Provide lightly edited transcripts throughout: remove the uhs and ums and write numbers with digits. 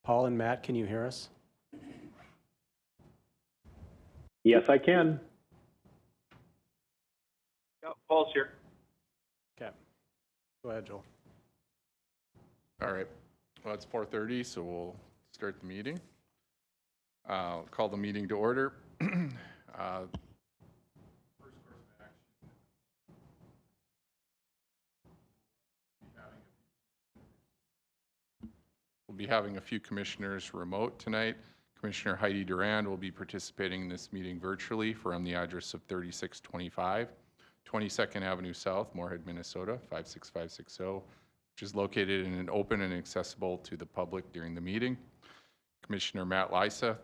Paul and Matt, can you hear us? Yes, I can. Yeah, Paul's here. Okay. Go ahead, Joel. All right. Well, it's 4:30, so we'll start the meeting. Call the meeting to order. First course of action. We'll be having a few commissioners remote tonight. Commissioner Heidi Durand will be participating in this meeting virtually from the address of 3625 22nd Avenue South, Moorhead, Minnesota, 56560, which is located in an open and accessible to the public during the meeting. Commissioner Matt Lyseth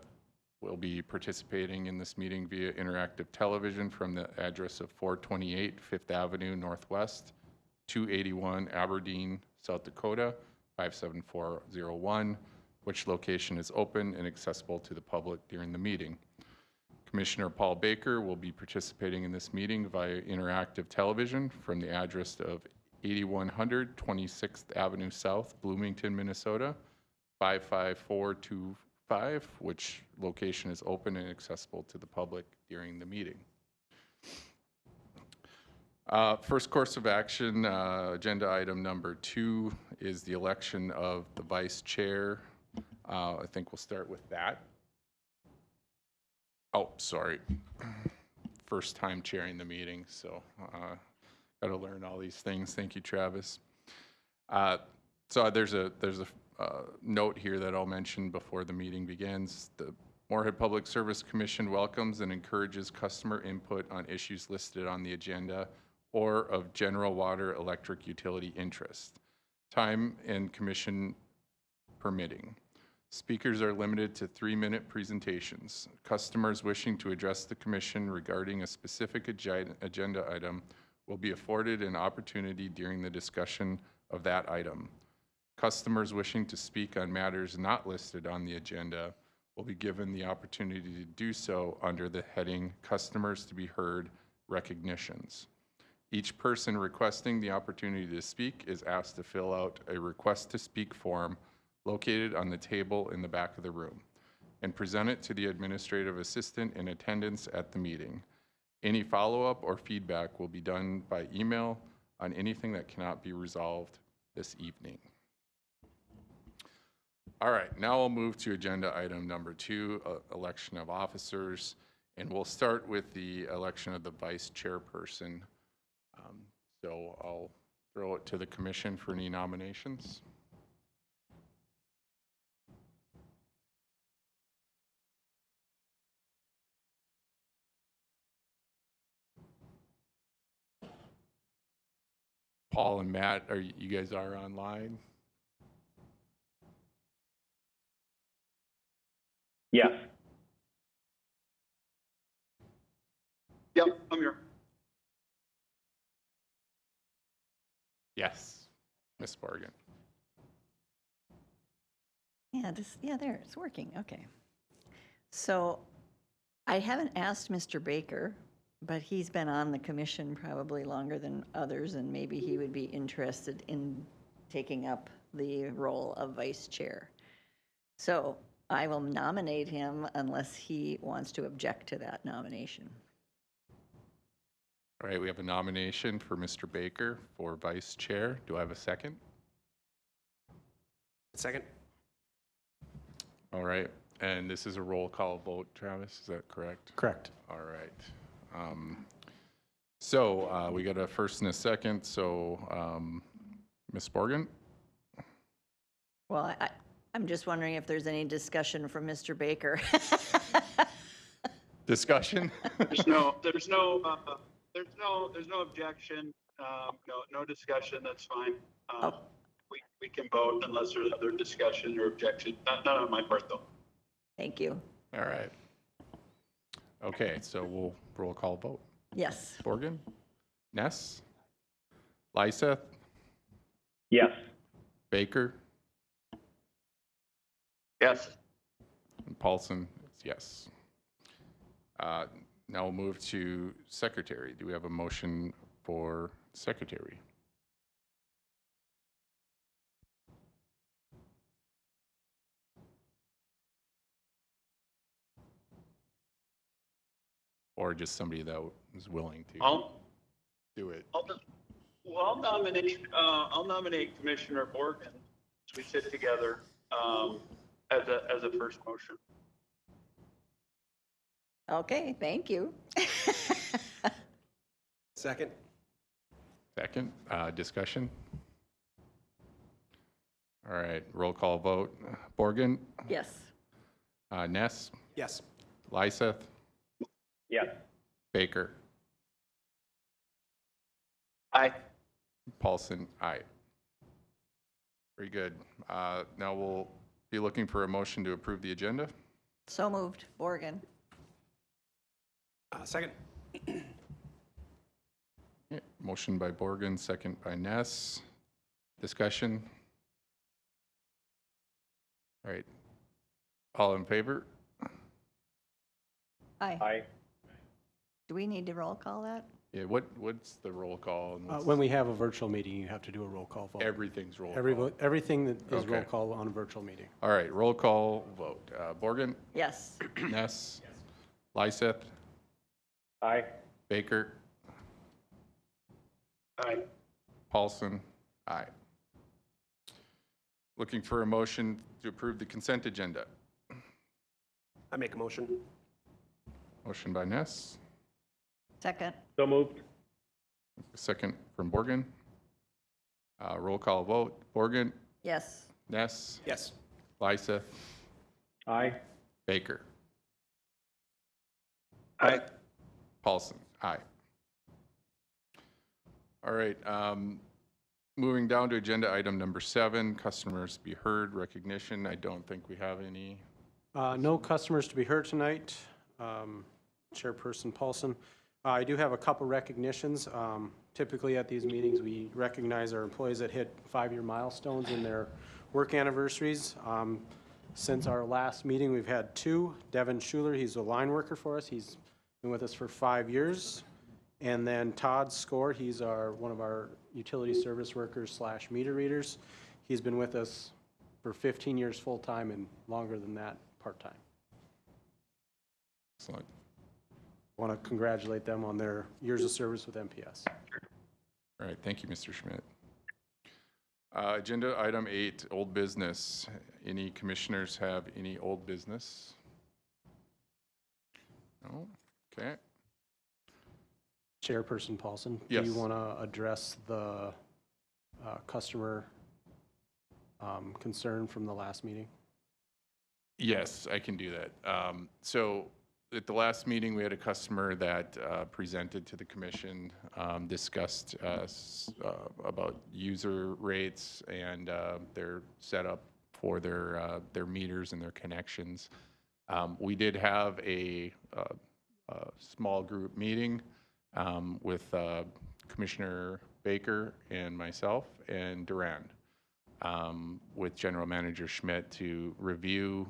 will be participating in this meeting via interactive television from the address of 428 5th Avenue Northwest, 281 Aberdeen, South Dakota, 57401, which location is open and accessible to the public during the meeting. Commissioner Paul Baker will be participating in this meeting via interactive television from the address of 8100 26th Avenue South, Bloomington, Minnesota, 55425, which location is open and accessible to the public during the meeting. First course of action, agenda item number 2 is the election of the vice chair. I think we'll start with that. Oh, sorry. First time chairing the meeting, so got to learn all these things. Thank you, Travis. So there's a note here that I'll mention before the meeting begins. The Moorhead Public Service Commission welcomes and encourages customer input on issues listed on the agenda or of general water electric utility interest, time and commission permitting. Speakers are limited to 3-minute presentations. Customers wishing to address the commission regarding a specific agenda item will be afforded an opportunity during the discussion of that item. Customers wishing to speak on matters not listed on the agenda will be given the opportunity to do so under the heading Customers to be Heard Recognitions. Each person requesting the opportunity to speak is asked to fill out a request to speak form located on the table in the back of the room and present it to the administrative assistant in attendance at the meeting. Any follow-up or feedback will be done by email on anything that cannot be resolved this evening. All right, now I'll move to agenda item number 2, election of officers, and we'll start with the election of the vice chairperson. So I'll throw it to the commission for any nominations. Paul and Matt, you guys are online? Yes. Yep, I'm here. Yes, Ms. Morgan. Yeah, there, it's working, okay. So I haven't asked Mr. Baker, but he's been on the commission probably longer than others, and maybe he would be interested in taking up the role of vice chair. So I will nominate him unless he wants to object to that nomination. All right, we have a nomination for Mr. Baker for vice chair. Do I have a second? Second. All right, and this is a roll call vote, Travis, is that correct? Correct. All right. So we got a first and a second, so Ms. Morgan? Well, I'm just wondering if there's any discussion from Mr. Baker. Discussion? There's no objection. No discussion. That's fine. We can vote unless there's other discussion or objection. None on my part, though. Thank you. All right. Okay, so we'll roll call vote. Yes. Morgan? Ness? Lyseth? Yes. Baker? Yes. And Paulson is yes. Now we'll move to secretary. Do we have a motion for secretary? or just somebody that is willing to do it. I'll nominate Commissioner Morgan as we sit together, as a first motion. Okay, thank you. Second? Second, discussion. All right, roll call vote. Borgen, Yes. Ness, Yes. Lyseth, Yes. Baker, Aye. Paulson, aye. Very good. Now we'll be looking for a motion to approve the agenda. So moved. Borgen. Second? Yeah, motion by Borgen, second by Ness. Discussion. All right. All in favor? Aye. Aye. Do we need to roll call that? Yeah, what's the roll call? And what's- When we have a virtual meeting, you have to do a roll call vote. Everything's roll call. Everything that is roll Okay. call on a virtual meeting. All right, roll call vote. Borgen, Yes. Ness, Lyseth, Aye. Baker, Aye. Paulson, aye. Looking for a motion to approve the consent agenda. I make a motion. Motion by Ness, Second. So moved. second from Borgen. Roll call vote. Borgen, Yes. Ness, Yes. Lyseth, Aye. Baker, Aye. Paulson, aye. All right, moving down to agenda item number 7, customers to be heard, recognition. I don't think we have any. No customers to be heard tonight. Chairperson Paulson. I do have a couple recognitions. Typically at these meetings, we recognize our employees that hit 5-year milestones in their work anniversaries. Since our last meeting, we've had 2. Devin Schuler, he's a line worker for us. He's been with us for 5 years. And then Todd Score, he's one of our utility service workers / meter readers. He's been with us for 15 years full-time and longer than that part-time. Excellent. I want to congratulate them on their years of service with MPS. All right, thank you, Mr. Schmidt. Agenda item 8, old business. Any commissioners have any old business? No? Okay. Chairperson Paulson? Yes. Do you want to address the customer concern from the last meeting? Yes, I can do that. So at the last meeting, we had a customer that presented to the commission, discussed about user rates and their setup for their meters and their connections. We did have a small group meeting with Commissioner Baker and myself and Durand, with General Manager Schmidt to review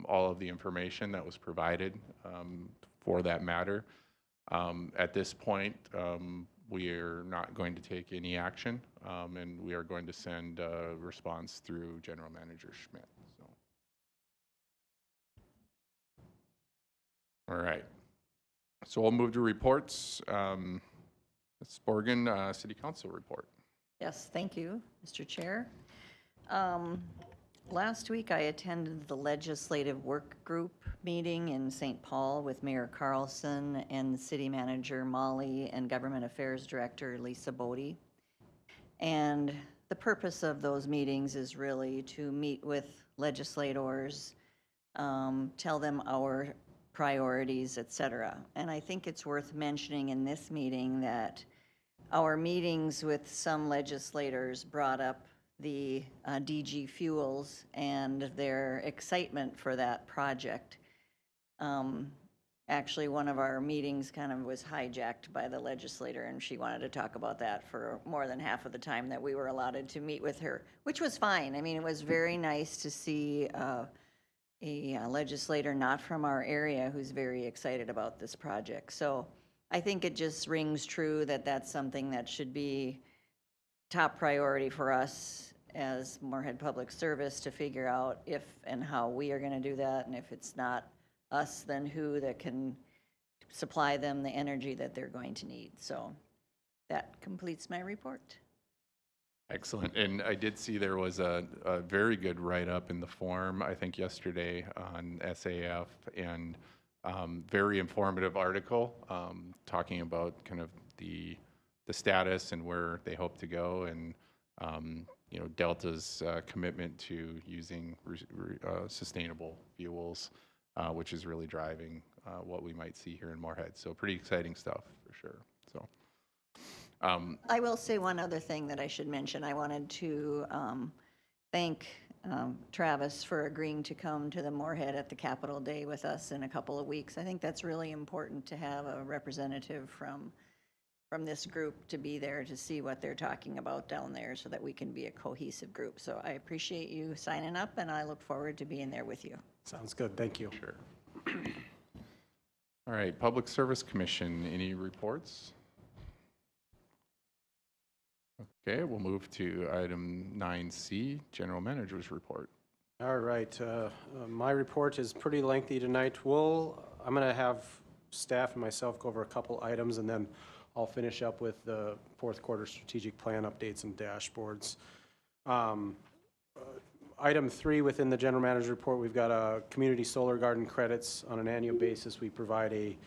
all of the information that was provided for that matter. At this point, we are not going to take any action, and we are going to send a response through General Manager Schmidt. So. All right. So we'll move to reports. Ms. Borgen, City Council report. Yes, thank you, Mr. Chair. Last week, I attended the Legislative Work Group meeting in St. Paul with Mayor Carlson and City Manager Molly and Government Affairs Director Lisa Bodie. And the purpose of those meetings is really to meet with legislators, tell them our priorities, et cetera. And I think it's worth mentioning in this meeting that our meetings with some legislators brought up the DG Fuels and their excitement for that project. Actually, one of our meetings kind of was hijacked by the legislator, and she wanted to talk about that for more than half of the time that we were allotted to meet with her, which was fine. I mean, it was very nice to see a legislator not from our area who's very excited about this project. So I think it just rings true that that's something that should be top priority for us as Moorhead Public Service to figure out if and how we are going to do that. And if it's not us, then who that can supply them the energy that they're going to need. So that completes my report. Excellent. And I did see there was a very good write-up in the forum, I think yesterday, on SAF, and very informative article talking about kind of the status and where they hope to go, and you know, Delta's commitment to using sustainable fuels, which is really driving what we might see here in Moorhead. So pretty exciting stuff for sure. So. I will say one other thing that I should mention. I wanted to thank Travis for agreeing to come to the Moorhead at the Capitol Day with us in a couple of weeks. I think that's really important to have a representative from this group to be there to see what they're talking about down there so that we can be a cohesive group. So I appreciate you signing up, and I look forward to being there with you. Sounds good. Thank you. Sure. All right, Public Service Commission, any reports? Okay, we'll move to item 9C, General Manager's Report. All right, my report is pretty lengthy tonight. I'm going to have staff and myself go over a couple items, and then I'll finish up with the fourth quarter strategic plan updates and dashboards. Item 3 within the General Manager's Report, we've got a community solar garden credits. On an annual basis, we provide a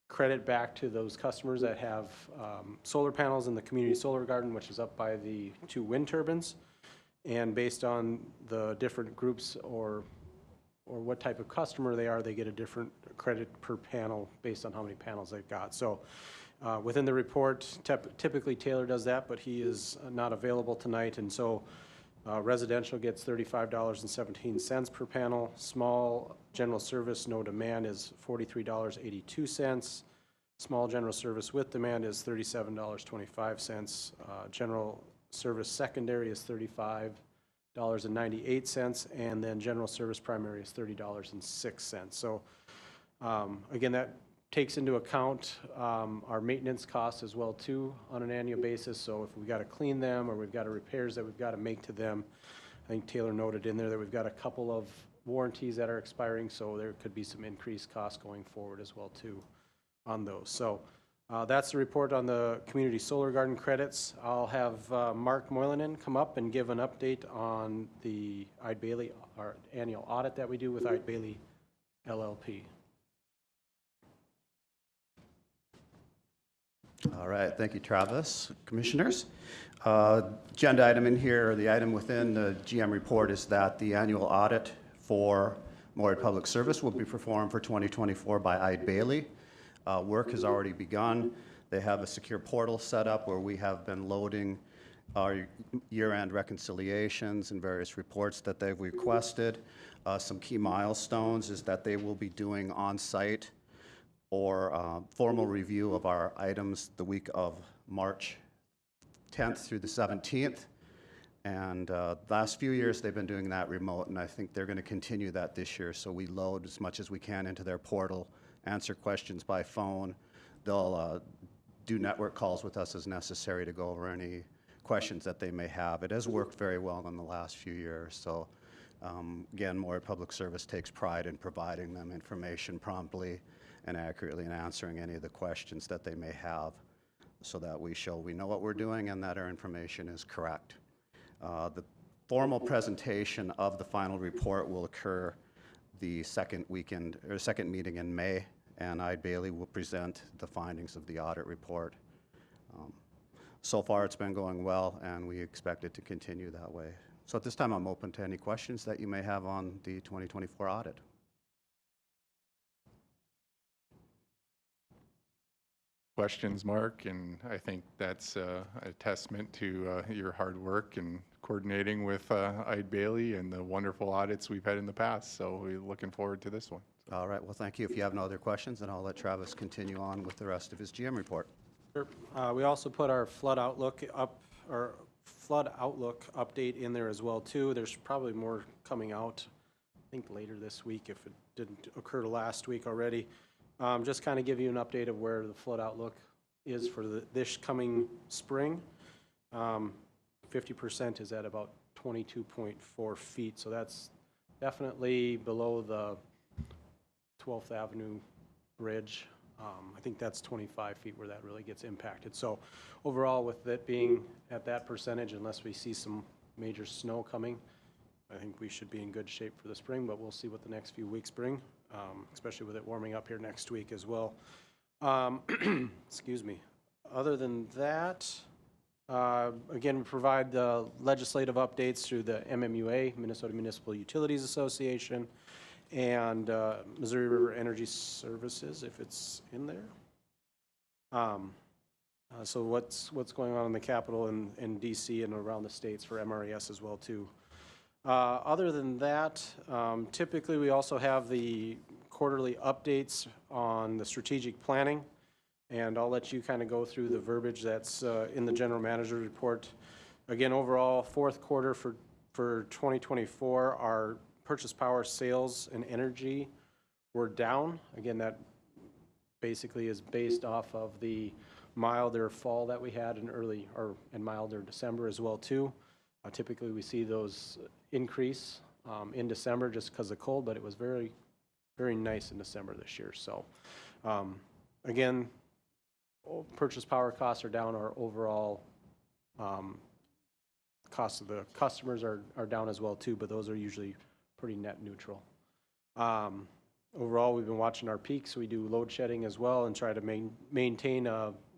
credit back to those customers that have solar panels in the community solar garden, which is up by the 2 wind turbines. And based on the different groups or what type of customer they are, they get a different credit per panel based on how many panels they've got. So within the report, typically Taylor does that, but he is not available tonight. And so residential gets $35.17 per panel. Small general service, no demand, is $43.82. Small general service with demand is $37.25. General service secondary is $35.98, and then general service primary is $30.06. So again, that takes into account our maintenance costs as well too on an annual basis. So if we've got to clean them or we've got repairs that we've got to make to them, I think Taylor noted in there that we've got a couple of warranties that are expiring, so there could be some increased costs going forward as well too on those. So that's the report on the community solar garden credits. I'll have Mark Moylanen come up and give an update on the Eide Bailey, our annual audit that we do with Eide Bailey LLP. All right, thank you, Travis. Commissioners, agenda item in here, or the item within the GM report, is that the annual audit for Moorhead Public Service will be performed for 2024 by Eide Bailey. Work has already begun. They have a secure portal set up where we have been loading our year-end reconciliations and various reports that they've requested. Some key milestones is that they will be doing on-site or formal review of our items the week of March 10th through the 17th. And last few years, they've been doing that remote, and I think they're going to continue that this year. So we load as much as we can into their portal, answer questions by phone. They'll do network calls with us as necessary to go over any questions that they may have. It has worked very well in the last few years. So again, Moorhead Public Service takes pride in providing them information promptly and accurately, and answering any of the questions that they may have, so that we show we know what we're doing and that our information is correct. The formal presentation of the final report will occur the second meeting in May, and Eide Bailey will present the findings of the audit report. So far, it's been going well, and we expect it to continue that way. So at this time, I'm open to any questions that you may have on the 2024 audit. Questions, Mark, and I think that's a testament to your hard work and coordinating with Eide Bailey and the wonderful audits we've had in the past. So we're looking forward to this one. All right, well, thank you. If you have no other questions, then I'll let Travis continue on with the rest of his GM report. Sure. We also put our flood outlook update in there as well too. There's probably more coming out, I think later this week if it didn't occur last week already. Just kind of give you an update of where the flood outlook is for this coming spring. 50% is at about 22.4 feet, so that's definitely below the 12th Avenue Bridge I think that's 25 feet where that really gets impacted. So overall, with it being at that percentage, unless we see some major snow coming, I think we should be in good shape for the spring, but we'll see what the next few weeks bring, especially with it warming up here next week as well. Excuse me. Other than that, again, we provide the legislative updates through the MMUA, Minnesota Municipal Utilities Association, and Missouri River Energy Services, if it's in there. So what's going on in the Capitol and in DC and around the states for MRES as well too. Other than that, typically we also have the quarterly updates on the strategic planning, and I'll let you kind of go through the verbiage that's in the general manager report. Again, overall, fourth quarter for 2024, our purchase power sales and energy were down. Again, that basically is based off of the milder fall that we had in early and milder December as well too. Typically we see those increase in December just because of cold, but it was very, very nice in December this year. So again, purchase power costs are down. Our overall costs of the customers are down as well too, but those are usually pretty net neutral. Overall, we've been watching our peaks. We do load shedding as well and try to maintain,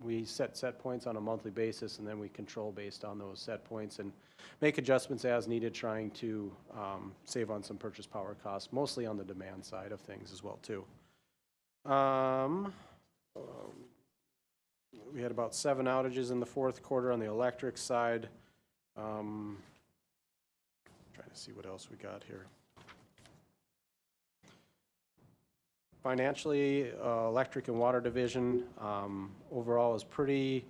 we set points on a monthly basis, and then we control based on those set points and make adjustments as needed, trying to save on some purchase power costs, mostly on the demand side of things as well too. We had about 7 outages in the fourth quarter on the electric side. Trying to see what else we got here. Financially, electric and water division overall is pretty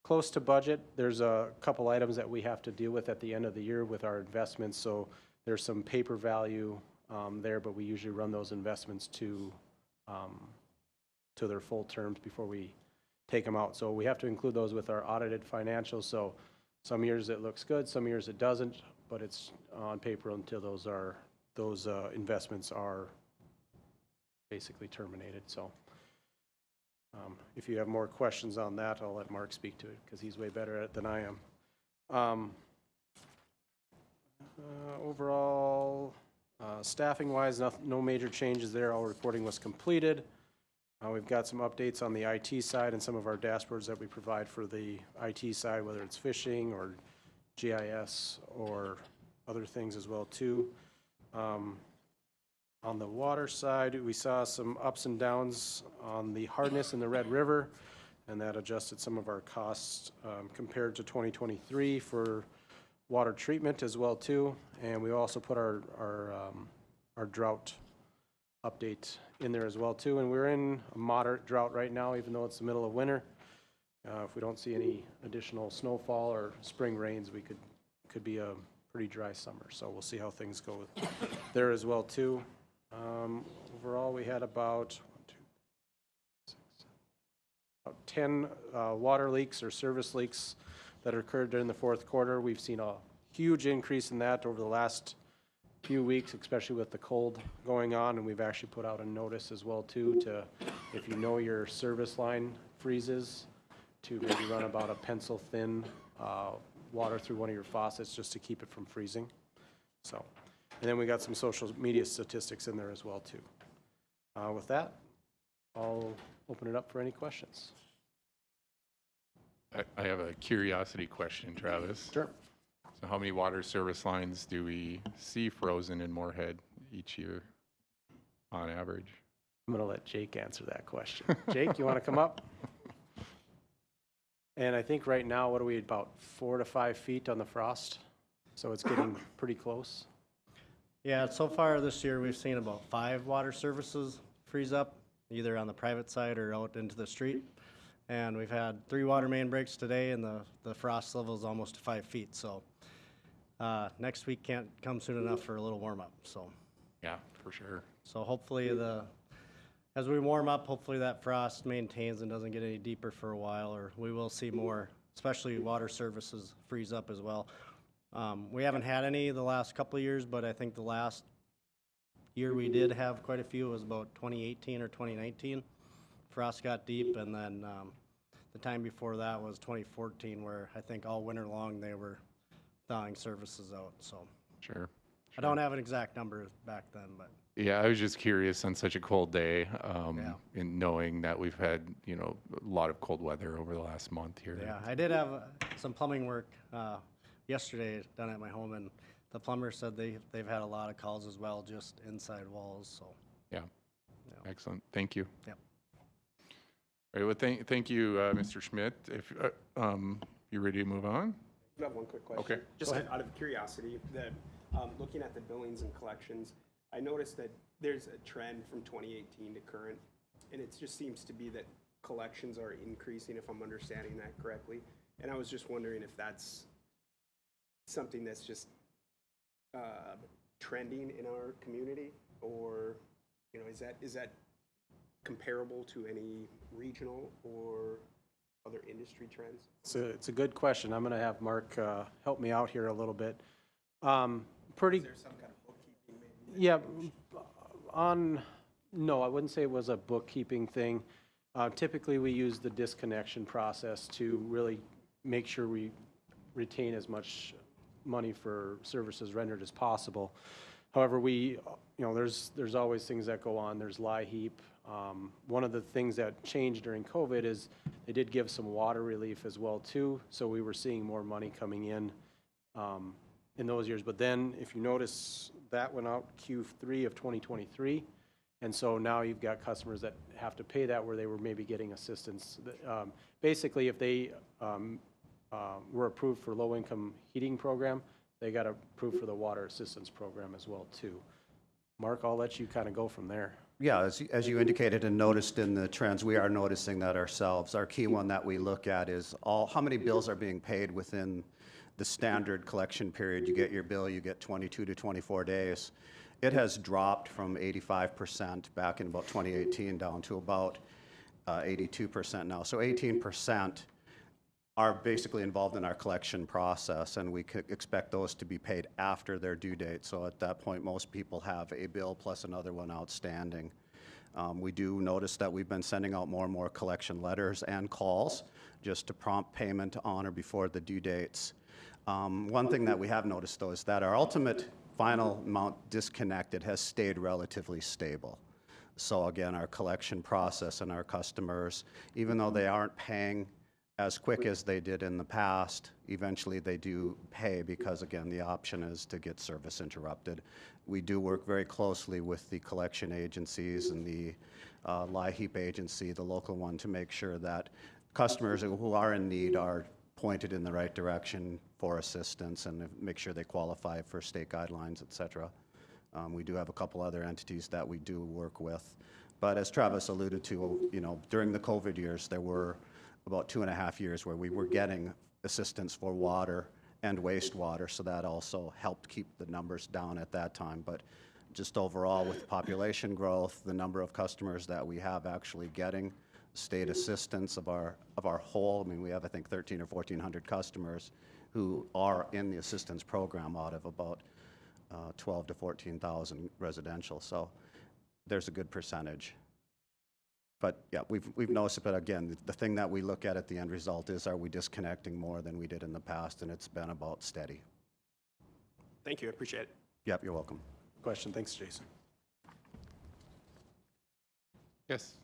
close to budget. There's a couple items that we have to deal with at the end of the year with our investments. So there's some paper value there, but we usually run those investments to their full terms before we take them out. So we have to include those with our audited financials. So some years it looks good, some years it doesn't, but it's on paper until those investments are basically terminated. So if you have more questions on that, I'll let Mark speak to it because he's way better at it than I am. Overall, staffing wise, no major changes there. All reporting was completed. We've got some updates on the IT side and some of our dashboards that we provide for the IT side, whether it's fishing or GIS or other things as well too. On the water side, we saw some ups and downs on the hardness in the Red River, and that adjusted some of our costs compared to 2023 for water treatment as well too. And we also put our drought update in there as well too. And we're in a moderate drought right now, even though it's the middle of winter. If we don't see any additional snowfall or spring rains, we could be a pretty dry summer. So we'll see how things go there as well too. Overall, we had about 10 water leaks or service leaks that occurred during the fourth quarter. We've seen a huge increase in that over the last few weeks, especially with the cold going on, and we've actually put out a notice as well too to, if you know your service line freezes, to maybe run about a pencil thin water through one of your faucets just to keep it from freezing. So, and then we got some social media statistics in there as well too. With that, I'll open it up for any questions. I have a curiosity question, Travis. Sure. So how many water service lines do we see frozen in Moorhead each year on average? I'm going to let Jake answer that question. Jake, you want to come up? And I think right now, what are we, about 4 to 5 feet on the frost? So it's getting pretty close. Yeah, so far this year, we've seen about 5 water services freeze up, either on the private side or out into the street. And we've had 3 water main breaks today, and the frost level is almost 5 feet. So next week can't come soon enough for a little warm up. So Yeah, for sure. so hopefully as we warm up, hopefully that frost maintains and doesn't get any deeper for a while, or we will see more, especially water services freeze up as well. We haven't had any the last couple of years, but I think the last year we did have quite a few. It was about 2018 or 2019 frost got deep, and then the time before that was 2014, where I think all winter long they were thawing services out. So Sure. I don't have an exact number back then, but Yeah, I was just curious on such a cold day, Yeah. in knowing that we've had, you know, a lot of cold weather over the last month here. yeah, I did have some plumbing work yesterday done at my home, and the plumber said they've had a lot of calls as well, just inside walls. So Yeah. Yeah. Excellent. Thank you. Yep. All right. Well, thank you, Mr. Schmidt. If you ready to move on? I have one quick question. Okay. Just out of curiosity, that looking at the billings and collections, I noticed that there's a trend from 2018 to current, and it just seems to be that collections are increasing, if I'm understanding that correctly. And I was just wondering if that's something that's just trending in our community, or is that comparable to any regional or other industry trends? So it's a good question. I'm going to have Mark help me out here a little bit. Is there some kind of bookkeeping maybe? Yeah, no, I wouldn't say it was a bookkeeping thing. Typically, we use the disconnection process to really make sure we retain as much money for services rendered as possible. However, there's always things that go on. There's LIHEAP. One of the things that changed during COVID is they did give some water relief as well too. So we were seeing more money coming in those years. But then if you notice, that went out Q3 of 2023. And so now you've got customers that have to pay that where they were maybe getting assistance. Basically, if they were approved for low-income heating program, they got approved for the water assistance program as well too. Mark, I'll let you kind of go from there. Yeah, as you indicated and noticed in the trends, we are noticing that ourselves. Our key one that we look at is how many bills are being paid within the standard collection period. You get your bill, you get 22 to 24 days. It has dropped from 85% back in about 2018 down to about 82% now. So 18% are basically involved in our collection process, and we could expect those to be paid after their due date. So at that point, most people have a bill plus another one outstanding. We do notice that we've been sending out more and more collection letters and calls just to prompt payment on or before the due dates. One thing that we have noticed, though, is that our ultimate final amount disconnected has stayed relatively stable. So again, our collection process and our customers, even though they aren't paying as quick as they did in the past, eventually they do pay because, again, the option is to get service interrupted. We do work very closely with the collection agencies and the LIHEAP agency, the local one, to make sure that customers who are in need are pointed in the right direction for assistance and make sure they qualify for state guidelines, et cetera. We do have a couple other entities that we do work with. But as Travis alluded to, during the COVID years, there were about 2.5 years where we were getting assistance for water and wastewater, so that also helped keep the numbers down at that time. But just overall, with population growth, the number of customers that we have actually getting state assistance of our whole, we have, I think, 1,300 or 1,400 customers who are in the assistance program out of about 12 to 14,000 residential. So there's a good percentage. But yeah, we've noticed it, but again, the thing that we look at the end result is, are we disconnecting more than we did in the past? And it's been about steady. Thank you, I appreciate it. Yep, you're welcome. Question. Thanks, Jason. Yes,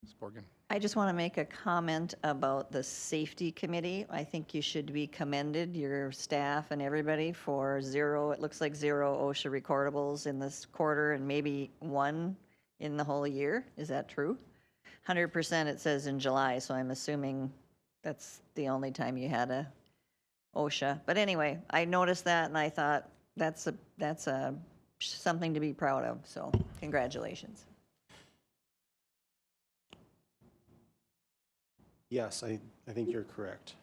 Ms. Borgen. I just want to make a comment about the safety committee. I think you should be commended, your staff and everybody, for it looks like 0 OSHA recordables in this quarter and maybe 1 in the whole year. Is that true? 100% it says in July, so I'm assuming that's the only time you had a OSHA. But anyway, I noticed that and I thought that's something to be proud of, so congratulations. Yes, I think you're correct.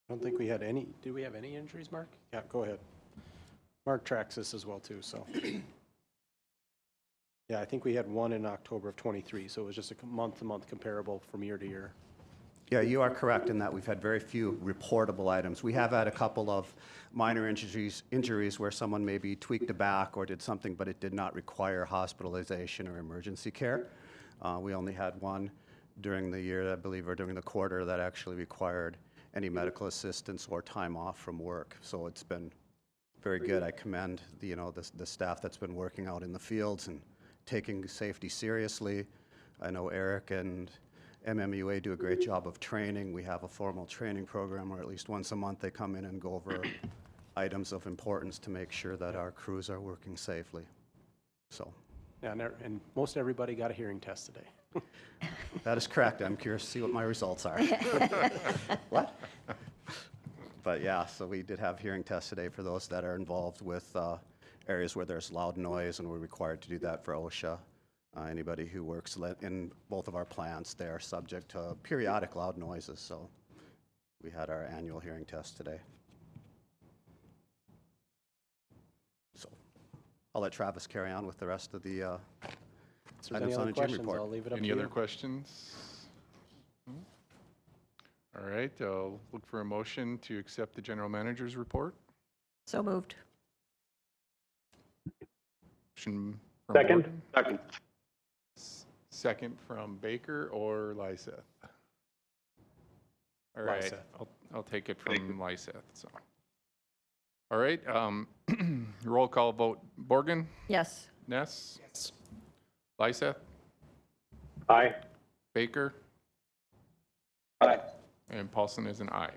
I don't think we had any. Did we have any injuries, Mark? Yeah, go ahead. Mark tracks this as well too, so. Yeah, I think we had 1 in October of 23, so it was just a month-to-month comparable from year to year. Yeah, you are correct in that we've had very few reportable items. We have had a couple of minor injuries where someone maybe tweaked a back or did something, but it did not require hospitalization or emergency care. We only had one during the year, I believe, or during the quarter that actually required any medical assistance or time off from work. So it's been very good. I commend the staff that's been working out in the fields and taking safety seriously. I know Eric and MMUA do a great job of training. We have a formal training program where at least once a month they come in and go over items of importance to make sure that our crews are working safely. So Yeah, and most everybody got a hearing test today. that is correct. I'm curious to see what my results are. What? But yeah, so we did have hearing tests today for those that are involved with areas where there's loud noise, and we're required to do that for OSHA. Anybody who works in both of our plants, they are subject to periodic loud noises, so we had our annual hearing test today. So I'll let Travis carry on with the rest of the If there's any items on other the gym questions, report. I'll leave it up to Any you. other questions? All right, I'll look for a motion to accept the general manager's report. So moved. Motion from Second. Morgan, Second. second from Baker or Lyseth? All right, Lyseth. I'll take it from Lyseth, so. All right, roll call vote. Borgen, Yes. Ness? Yes. Lyseth, Aye. Baker, Aye. and Paulson is an aye.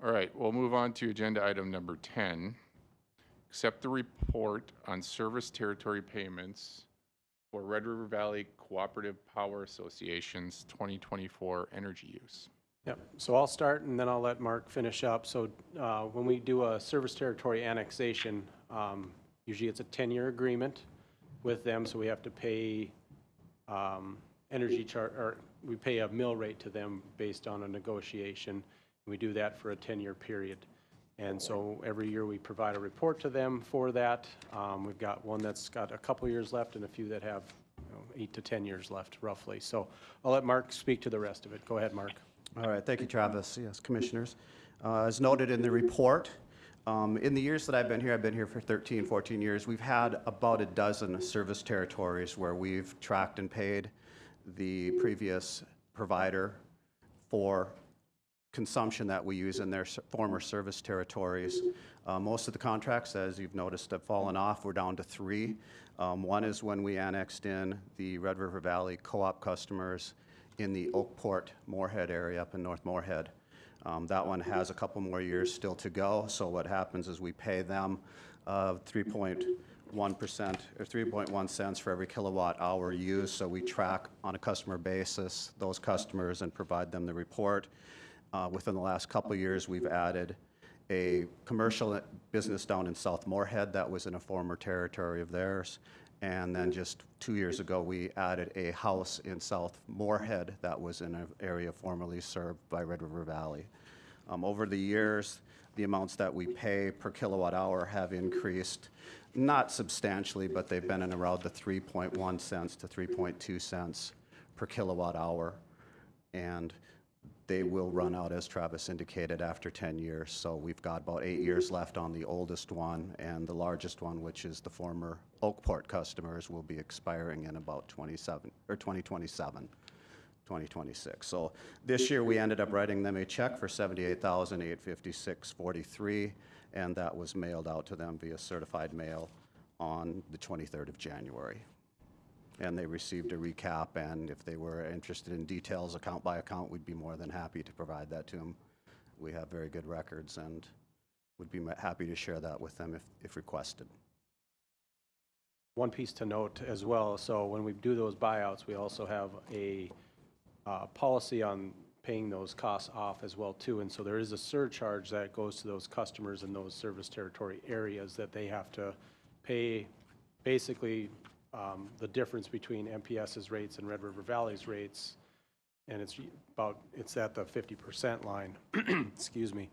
All right, we'll move on to agenda item number 10. Accept the report on service territory payments for Red River Valley Cooperative Power Association's 2024 energy use. Yep, so I'll start and then I'll let Mark finish up. So when we do a service territory annexation, usually it's a 10-year agreement with them, so we have to pay energy charge, or we pay a mill rate to them based on a negotiation. We do that for a 10-year period. And so every year we provide a report to them for that. We've got one that's got a couple years left and a few that have 8 to 10 years left roughly. So I'll let Mark speak to the rest of it. Go ahead, Mark. All right, thank you, Travis. Yes, commissioners. As noted in the report, in the years that I've been here for 13, 14 years, we've had about a dozen service territories where we've tracked and paid the previous provider for consumption that we use in their former service territories. Most of the contracts, as you've noticed, have fallen off. We're down to 3. One is when we annexed in the Red River Valley co-op customers in the Oakport, Moorhead area up in North Moorhead. That one has a couple more years still to go. So what happens is we pay them 3.1% or 3.1 cents for every kilowatt hour used. So we track on a customer basis those customers and provide them the report. Within the last couple of years, we've added a commercial business down in South Moorhead that was in a former territory of theirs. And then just 2 years ago, we added a house in South Moorhead that was in an area formerly served by Red River Valley. Over the years, the amounts that we pay per kilowatt hour have increased, not substantially, but they've been in around the 3.1 cents to 3.2 cents per kilowatt hour. And they will run out, as Travis indicated, after 10 years. So we've got about 8 years left on the oldest one, and the largest one, which is the former Oakport customers, will be expiring in about 2027, 2026. So this year we ended up writing them a check for $78,856.43, and that was mailed out to them via certified mail on the 23rd of January. And they received a recap, and if they were interested in details account by account, we'd be more than happy to provide that to them. We have very good records and would be happy to share that with them if requested. One piece to note as well, so when we do those buyouts, we also have a policy on paying those costs off as well too. And so there is a surcharge that goes to those customers in those service territory areas that they have to pay basically the difference between MPS's rates and Red River Valley's rates, and it's at the 50% line, excuse me,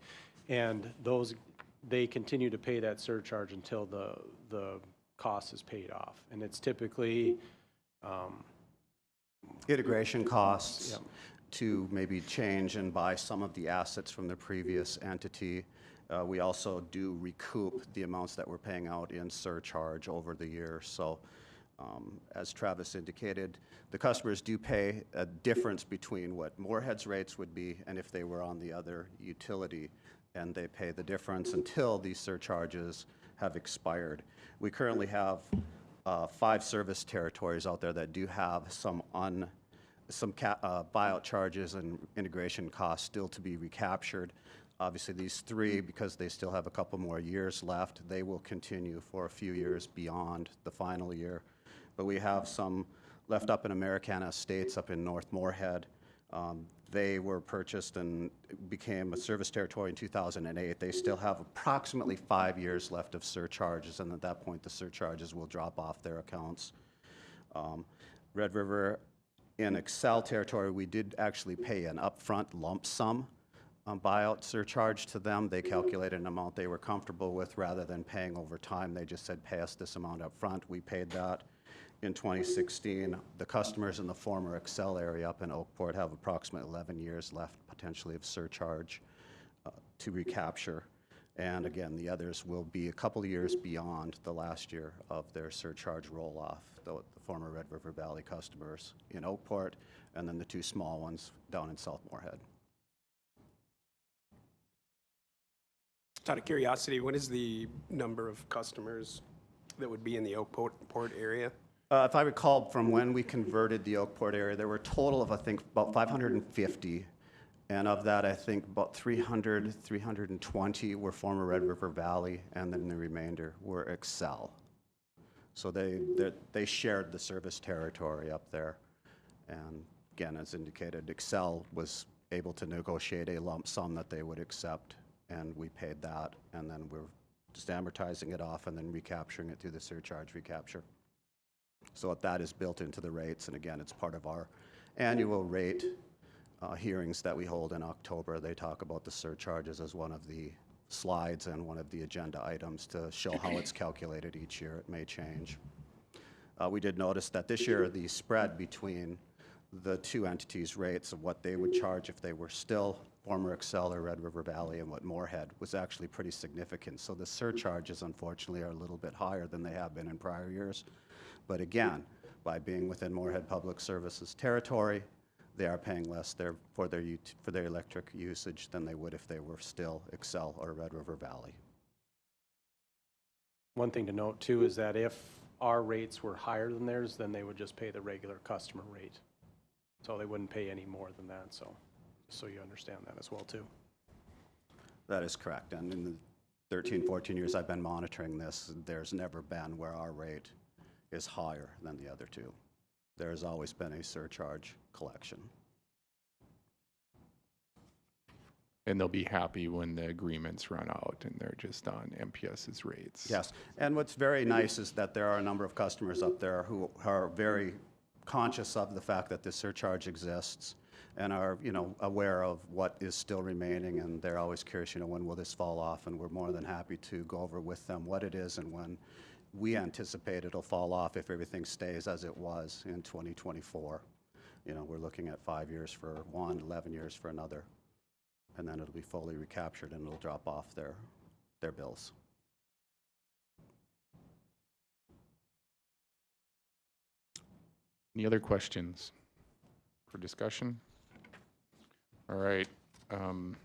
and they continue to pay that surcharge until the cost is paid off, and it's typically Integration costs Yep. to maybe change and buy some of the assets from the previous entity. We also do recoup the amounts that we're paying out in surcharge over the years. So As Travis indicated, the customers do pay a difference between what Moorhead's rates would be and if they were on the other utility, and they pay the difference until these surcharges have expired. We currently have 5 service territories out there that do have some buyout charges and integration costs still to be recaptured. Obviously, these 3, because they still have a couple more years left, they will continue for a few years beyond the final year. But we have some left up in Americana Estates up in North Moorhead. They were purchased and became a service territory in 2008. They still have approximately 5 years left of surcharges, and at that point, the surcharges will drop off their accounts. Red River in Excel territory, we did actually pay an upfront lump sum buyout surcharge to them. They calculated an amount they were comfortable with rather than paying over time. They just said, pay us this amount up front. We paid that in 2016. The customers in the former Excel area up in Oakport have approximately 11 years left potentially of surcharge to recapture. And again, the others will be a couple of years beyond the last year of their surcharge roll-off, the former Red River Valley customers in Oakport, and then the 2 small ones down in South Moorhead. Out of curiosity, what is the number of customers that would be in the Oakport area? If I recall, from when we converted the Oakport area, there were a total of, I think, about 550. And of that, I think about 300, 320 were former Red River Valley, and then the remainder were Excel. So they shared the service territory up there. And again, as indicated, Excel was able to negotiate a lump sum that they would accept, and we paid that, and then we're just amortizing it off and then recapturing it through the surcharge recapture. So that is built into the rates, and again, it's part of our annual rate hearings that we hold in October. They talk about the surcharges as one of the slides and one of the agenda items to show how it's calculated each year. It may change. We did notice that this year the spread between the 2 entities' rates of what they would charge if they were still former Excel or Red River Valley and what Moorhead was actually pretty significant. So the surcharges, unfortunately, are a little bit higher than they have been in prior years. But again, by being within Moorhead Public Services territory, they are paying less for their electric usage than they would if they were still Excel or Red River Valley. One thing to note too is that if our rates were higher than theirs, then they would just pay the regular customer rate. So they wouldn't pay any more than that, so just so you understand that as well too. That is correct. And in the 13, 14 years I've been monitoring this, there's never been where our rate is higher than the other 2. There has always been a surcharge collection. And they'll be happy when the agreements run out and they're just on MPS's rates. Yes, and what's very nice is that there are a number of customers up there who are very conscious of the fact that this surcharge exists and are, aware of what is still remaining, and they're always curious, when will this fall off, and we're more than happy to go over with them what it is and when we anticipate it'll fall off if everything stays as it was in 2024. We're looking at 5 years for one, 11 years for another, and then it'll be fully recaptured and it'll drop off their bills. Any other questions for discussion? All right, we'll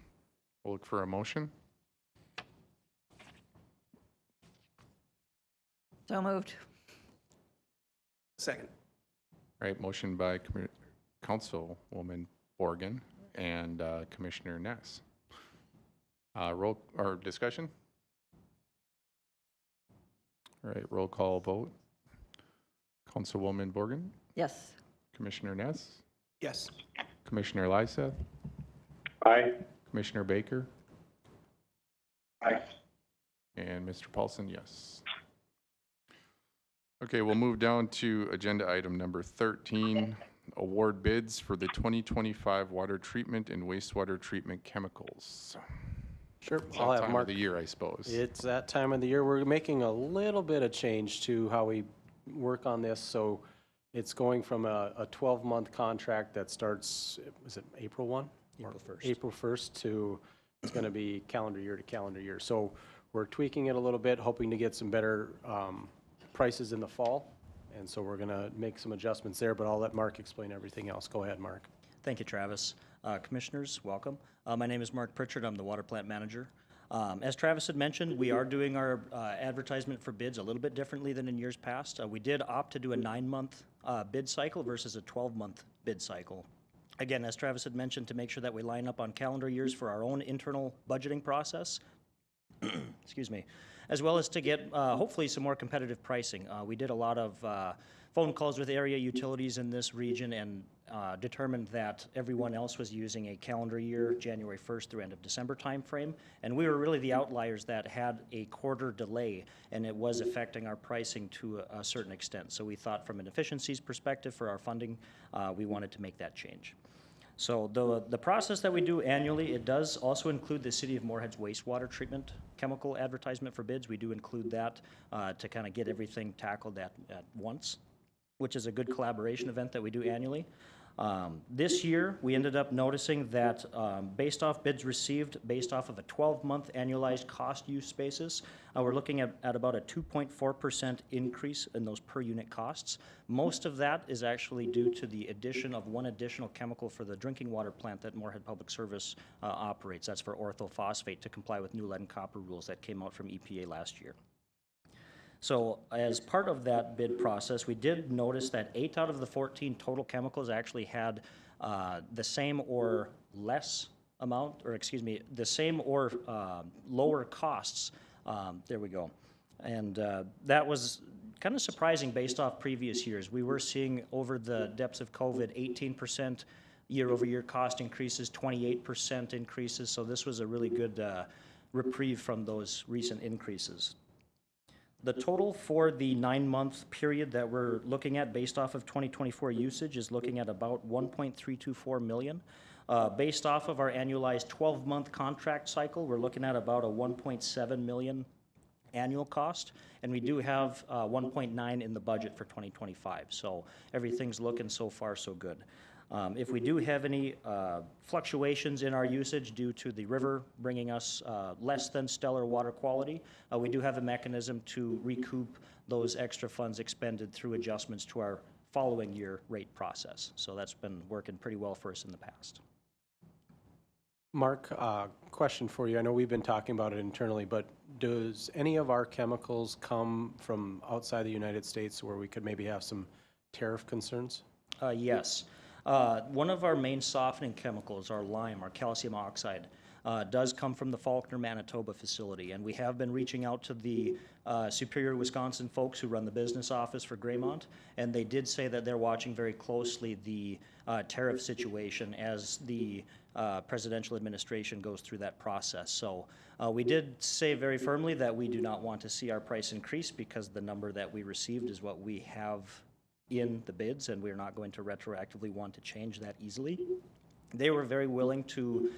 look for a motion. So moved. Second. All right, motion by Councilwoman Borgen and Commissioner Ness. Roll or discussion? All right, roll call vote. Councilwoman Borgen, Yes. Commissioner Ness, Yes. Commissioner Lyseth, Aye. Commissioner Baker, Aye. and Mr. Paulson, yes. Okay, we'll move down to agenda item number 13, award bids for the 2025 water treatment and wastewater treatment chemicals. Sure, It's I'll that have time of Mark. the year, I suppose. It's that time of the year. We're making a little bit of change to how we work on this. So it's going from a 12-month contract that starts, is it April 1? April 1st. April 1st to, it's going to be calendar year to calendar year. So we're tweaking it a little bit, hoping to get some better prices in the fall And so we're going to make some adjustments there, but I'll let Mark explain everything else. Go ahead, Mark. Thank you, Travis. Commissioners, welcome. My name is Mark Pritchard. I'm the water plant manager. As Travis had mentioned, we are doing our advertisement for bids a little bit differently than in years past. We did opt to do a 9-month bid cycle versus a 12-month bid cycle. Again, as Travis had mentioned, to make sure that we line up on calendar years for our own internal budgeting process, excuse me, as well as to get hopefully some more competitive pricing. We did a lot of phone calls with area utilities in this region and determined that everyone else was using a calendar year, January 1st through end of December timeframe, and we were really the outliers that had a quarter delay, and it was affecting our pricing to a certain extent. So we thought from an efficiencies perspective for our funding, we wanted to make that change. So the process that we do annually, it does also include the City of Moorhead's wastewater treatment chemical advertisement for bids. We do include that to kind of get everything tackled at once, which is a good collaboration event that we do annually. This year, we ended up noticing that based off bids received, based off of a 12-month annualized cost use basis, we're looking at about a 2.4% increase in those per unit costs. Most of that is actually due to the addition of one additional chemical for the drinking water plant that Moorhead Public Service operates. That's for orthophosphate to comply with new lead and copper rules that came out from EPA last year. So as part of that bid process, we did notice that 8 out of the 14 total chemicals actually had the same or less amount, or excuse me, the same or lower costs. There we go. And that was kind of surprising based off previous years. We were seeing over the depths of COVID 18% year-over-year cost increases, 28% increases. So this was a really good reprieve from those recent increases. The total for the 9-month period that we're looking at based off of 2024 usage is looking at about $1.324 million. Based off of our annualized 12-month contract cycle, we're looking at about a $1.7 million annual cost, and we do have 1.9 in the budget for 2025. So everything's looking so far so good. If we do have any fluctuations in our usage due to the river bringing us less than stellar water quality, we do have a mechanism to recoup those extra funds expended through adjustments to our following year rate process. So that's been working pretty well for us in the past. Mark, question for you. I know we've been talking about it internally, but does any of our chemicals come from outside the United States where we could maybe have some tariff concerns? Yes. One of our main softening chemicals, our lime, our calcium oxide, does come from the Faulkner, Manitoba facility. And we have been reaching out to the Superior, Wisconsin folks who run the business office for Graymont, and they did say that they're watching very closely the tariff situation as the presidential administration goes through that process. So we did say very firmly that we do not want to see our price increase because the number that we received is what we have in the bids, and we're not going to retroactively want to change that easily. They were very willing to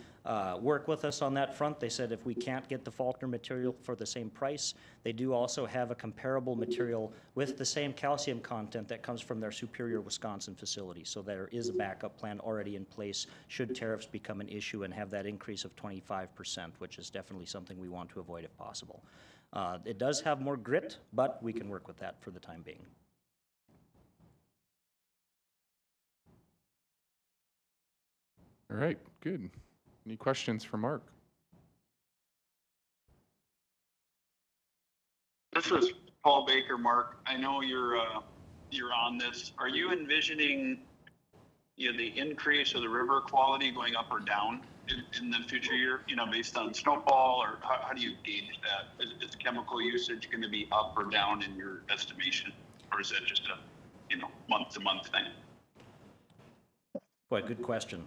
work with us on that front. They said if we can't get the Faulkner material for the same price, they do also have a comparable material with the same calcium content that comes from their Superior, Wisconsin facility. So there is a backup plan already in place should tariffs become an issue and have that increase of 25%, which is definitely something we want to avoid if possible. It does have more grit, but we can work with that for the time being. All right, good. Any questions for Mark? This is Paul Baker, Mark. I know you're on this. Are you envisioning, the increase of the river quality going up or down in the future year, based on snowfall, or how do you gauge that? Is chemical usage going to be up or down in your estimation, or is that just a, month-to-month thing? Boy, good question.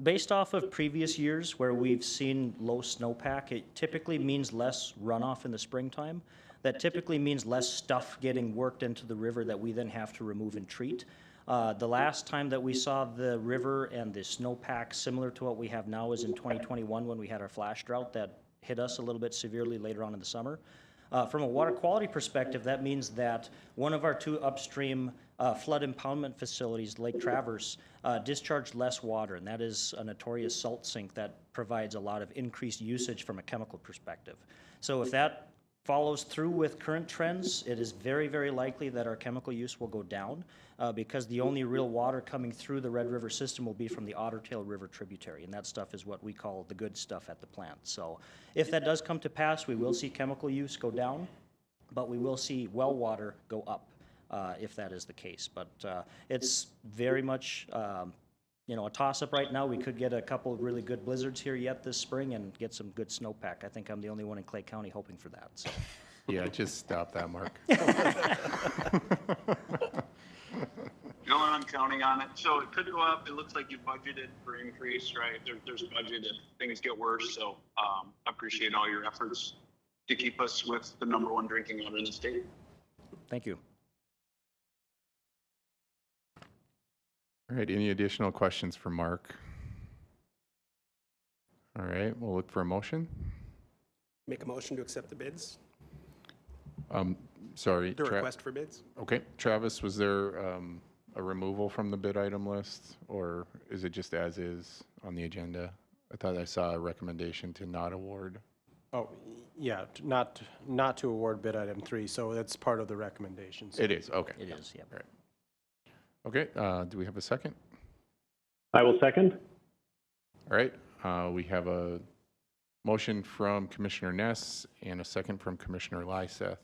Based off of previous years where we've seen low snowpack, it typically means less runoff in the springtime. That typically means less stuff getting worked into the river that we then have to remove and treat. The last time that we saw the river and the snowpack similar to what we have now is in 2021 when we had our flash drought that hit us a little bit severely later on in the summer. From a water quality perspective, that means that one of our 2 upstream flood impoundment facilities, Lake Traverse, discharged less water, and that is a notorious salt sink that provides a lot of increased usage from a chemical perspective. So if that follows through with current trends, it is very, very likely that our chemical use will go down because the only real water coming through the Red River system will be from the Otter Tail River tributary, and that stuff is what we call the good stuff at the plant. So if that does come to pass, we will see chemical use go down, but we will see well water go up if that is the case. But it's very much a toss-up right now. We could get a couple of really good blizzards here yet this spring and get some good snowpack. I think I'm the only one in Clay County hoping for that. So. Yeah, just stop that, Mark. No, I'm counting on it. So it could go up. It looks like you budgeted for increase, right? There's budget if things get worse. So I appreciate all your efforts to keep us with the #1 drinking water in the state. Thank you. All right, any additional questions for Mark? All right, we'll look for a motion. Make a motion to accept the bids, Sorry. the request for bids. Okay, Travis, was there a removal from the bid item list, or is it just as is on the agenda? I thought I saw a recommendation to not award. Oh, yeah, not to award bid item 3, so that's part of the recommendations. It is, okay. It is, yep. All right. Okay, do we have a second? I will second. All right, we have a motion from Commissioner Ness and a second from Commissioner Lyseth.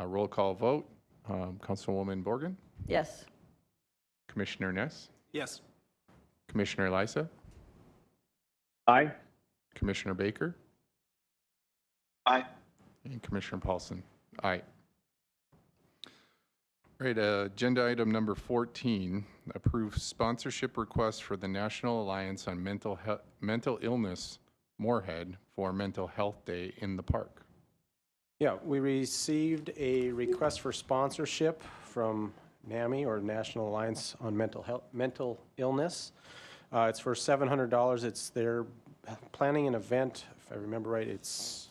Roll call vote. Councilwoman Borgen, Yes. Commissioner Ness, Yes. Commissioner Lyseth, Aye. Commissioner Baker, Aye. and Commissioner Paulson. Aye. All right, agenda item number 14, approve sponsorship request for the National Alliance on Mental Illness, Moorhead, for Mental Health Day in the park. Yeah, we received a request for sponsorship from NAMI, or National Alliance on Mental Illness. It's for $700. They're planning an event, if I remember right, it's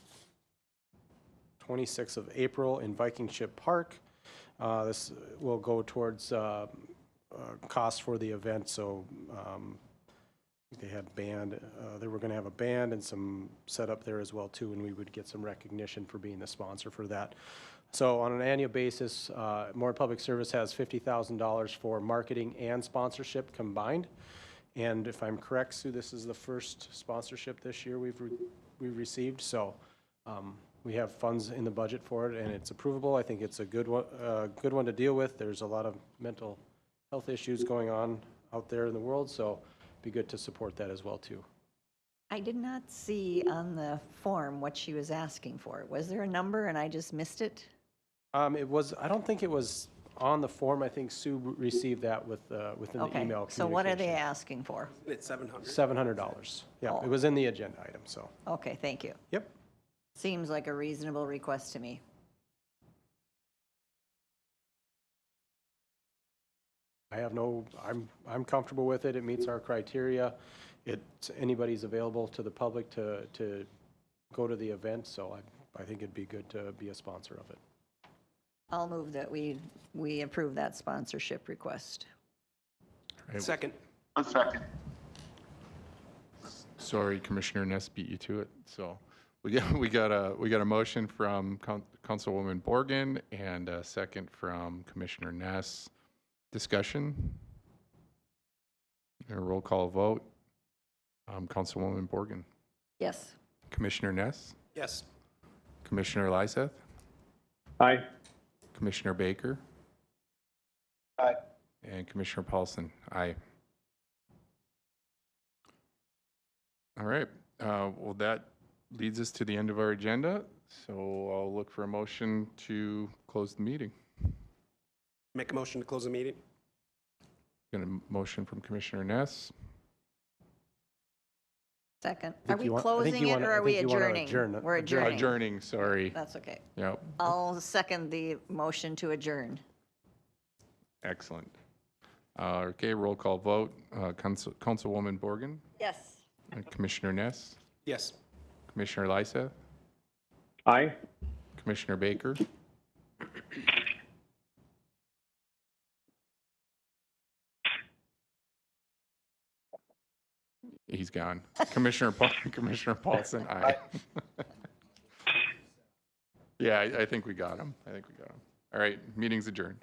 26th of April in Viking Ship Park. This will go towards costs for the event, so they had band, they were going to have a band and some set up there as well too, and we would get some recognition for being the sponsor for that. So on an annual basis, Moorhead Public Service has $50,000 for marketing and sponsorship combined. And if I'm correct, Sue, this is the first sponsorship this year we've received. So we have funds in the budget for it, and it's approvable. I think it's a good one to deal with. There's a lot of mental health issues going on out there in the world, so it'd be good to support that as well too. I did not see on the form what she was asking for. Was there a number and I just missed it? It was, I don't think it was on the form. I think Sue received that with within the Okay, email so what are they communication. asking for? It's 700. $700. Yeah, Oh. it was in the agenda item, so. Okay, thank you. Yep. Seems like a reasonable request to me. I have no, I'm comfortable with it. It meets our criteria. It's, anybody's available to the public to go to the event, so I think it'd be good to be a sponsor of it. I'll move that we approve that sponsorship request. Right. Second. A second. Sorry, Commissioner Ness beat you to it. So we got a motion from Councilwoman Borgen and a second from Commissioner Ness. Discussion. A roll call vote. Councilwoman Borgen, Yes. Commissioner Ness, Yes. Commissioner Lyseth, Aye. Commissioner Baker, Aye. and Commissioner Paulson. Aye. All right. Well, that leads us to the end of our agenda. So I'll look for a motion to close the meeting. Make a motion to close the meeting. Got a motion from Commissioner Ness. Second. I Are think we you want- I think closing you it wanna- or I are we think you wanna adjourning? adjourn- We're adjourning. Adjourning, sorry. That's okay. Yep. I'll second the motion to adjourn. Excellent. Okay, roll call vote. Councilwoman Borgen, Yes. Commissioner Ness, Yes. Commissioner Lyseth, Aye. Commissioner Baker, he's gone. Commissioner Paulson, aye. Yeah, I think we got him. I think we got him. All right, meeting's adjourned.